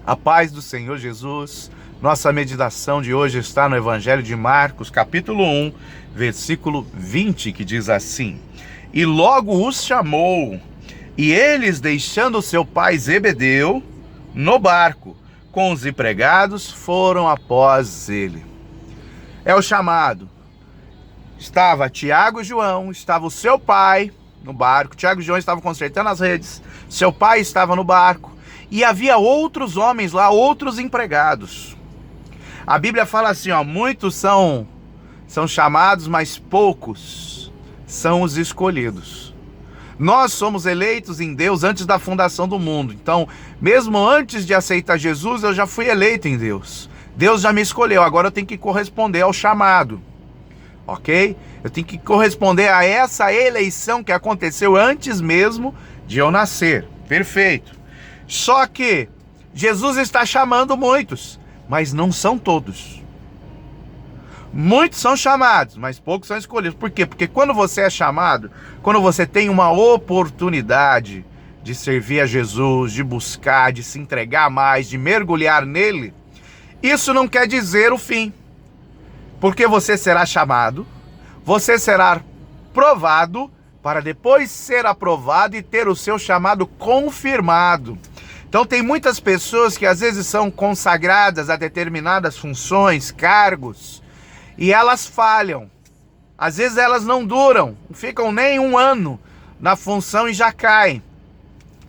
A paz do Senhor Jesus. Nossa meditação de hoje está no Evangelho de Marcos, capítulo 1, versículo 20, que diz assim: E logo os chamou, e eles, deixando seu pai Zebedeu no barco com os empregados, foram após ele. É o chamado. Estava Tiago e João, estava o seu pai no barco. Tiago e João estavam consertando as redes, seu pai estava no barco. E havia outros homens lá, outros empregados. A Bíblia fala assim, muitos são chamados, mas poucos são os escolhidos. Nós somos eleitos em Deus antes da fundação do mundo. Então, mesmo antes de aceitar Jesus, eu já fui eleito em Deus. Deus já me escolheu, agora eu tenho que corresponder ao chamado. Ok? Eu tenho que corresponder a essa eleição que aconteceu antes mesmo de eu nascer. Perfeito. Só que Jesus está chamando muitos, mas não são todos. Muitos são chamados, mas poucos são escolhidos. Por quê? Porque quando você é chamado, quando você tem uma oportunidade de servir a Jesus, de buscar, de se entregar mais, de mergulhar nele, isso não quer dizer o fim. Porque você será chamado, você será provado, para depois ser aprovado e ter o seu chamado confirmado. Então tem muitas pessoas que às vezes são consagradas a determinadas funções, cargos, e elas falham. Às vezes elas não duram, não ficam nem um ano na função e já caem.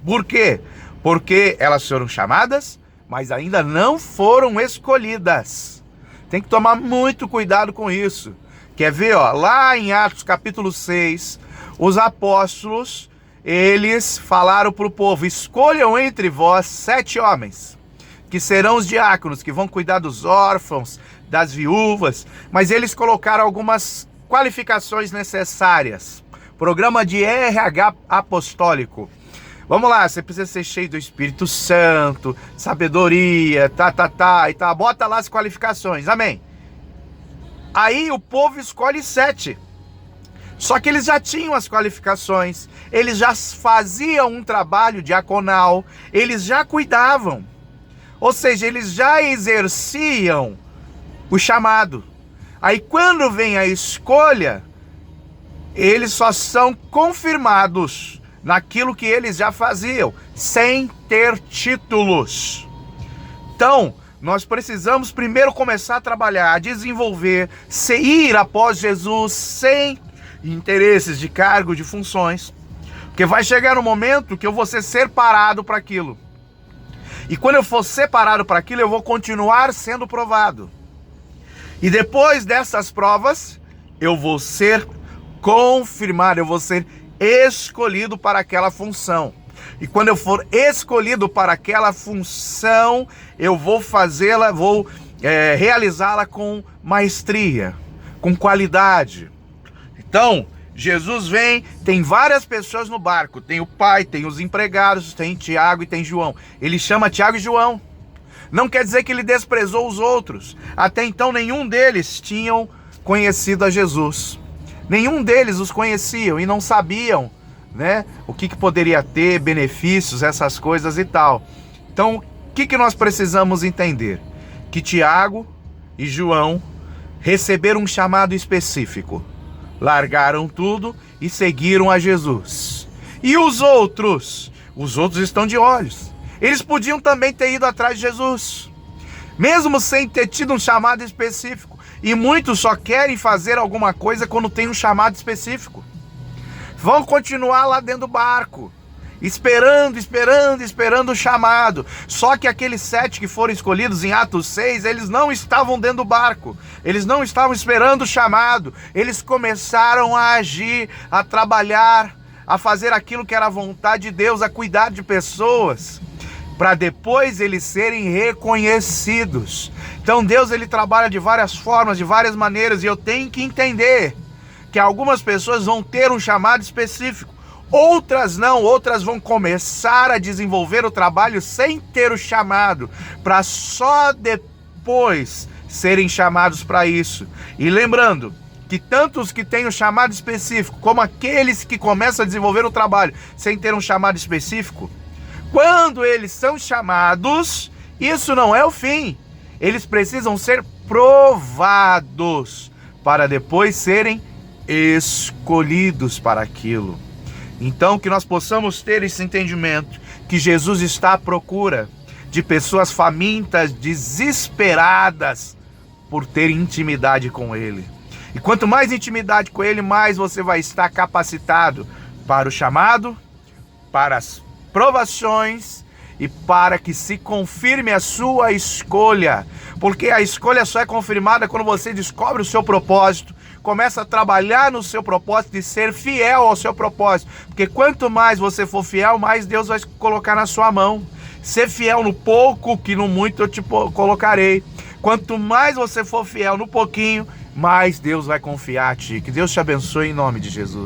Por quê? Porque elas foram chamadas, mas ainda não foram escolhidas. Tem que tomar muito cuidado com isso. Quer ver, lá em Atos capítulo 6, os apóstolos, eles falaram para o povo: escolham entre vós 7 homens, que serão os diáconos, que vão cuidar dos órfãos, das viúvas. Mas eles colocaram algumas qualificações necessárias. Programa de RH apostólico. Vamos lá, você precisa ser cheio do Espírito Santo, sabedoria, e tá. Bota lá as qualificações, amém? Aí o povo escolhe 7. Só que eles já tinham as qualificações, eles já faziam um trabalho diaconal, eles já cuidavam. Ou seja, eles já exerciam o chamado. Aí quando vem a escolha, eles só são confirmados naquilo que eles já faziam, sem ter títulos. Então, nós precisamos primeiro começar a trabalhar, a desenvolver, ir após Jesus sem interesses de cargo, de funções. Porque vai chegar um momento que eu vou ser separado para aquilo. E quando eu for separado para aquilo, eu vou continuar sendo provado. E depois dessas provas, eu vou ser confirmado, eu vou ser escolhido para aquela função. E quando eu for escolhido para aquela função, eu vou fazê-la, vou realizá-la com maestria, com qualidade. Então, Jesus vem, tem várias pessoas no barco. Tem o pai, tem os empregados, tem Tiago e tem João. Ele chama Tiago e João. Não quer dizer que ele desprezou os outros. Até então, nenhum deles tinham conhecido a Jesus. Nenhum deles os conheciam e não sabiam, o que poderia ter, benefícios, essas coisas e tal. Então, o que nós precisamos entender? Que Tiago e João receberam um chamado específico. Largaram tudo e seguiram a Jesus. E os outros? Os outros estão de olhos. Eles podiam também ter ido atrás de Jesus, mesmo sem ter tido um chamado específico. E muitos só querem fazer alguma coisa quando tem um chamado específico. Vão continuar lá dentro do barco, esperando o chamado. Só que aqueles 7 que foram escolhidos em Atos 6, eles não estavam dentro do barco. Eles não estavam esperando o chamado. Eles começaram a agir, a trabalhar, a fazer aquilo que era a vontade de Deus, a cuidar de pessoas, para depois eles serem reconhecidos. Então Deus, ele trabalha de várias formas, de várias maneiras, e eu tenho que entender que algumas pessoas vão ter um chamado específico, outras não, outras vão começar a desenvolver o trabalho sem ter o chamado, para só depois serem chamados para isso. E lembrando que tanto os que têm um chamado específico, como aqueles que começam a desenvolver o trabalho sem ter um chamado específico, quando eles são chamados, Isso não é o fim. Eles precisam ser provados para depois serem escolhidos para aquilo. Então, que nós possamos ter esse entendimento que Jesus está à procura de pessoas famintas, desesperadas por ter intimidade com Ele. E quanto mais intimidade com Ele, mais você vai estar capacitado para o chamado, para as provações e para que se confirme a sua escolha. Porque a escolha só é confirmada quando você descobre o seu propósito, começa a trabalhar no seu propósito e ser fiel ao seu propósito. Porque quanto mais você for fiel, mais Deus vai colocar na sua mão. Ser fiel no pouco, que no muito eu te colocarei. Quanto mais você for fiel no pouquinho, mais Deus vai confiar a ti. Que Deus te abençoe em nome de Jesus.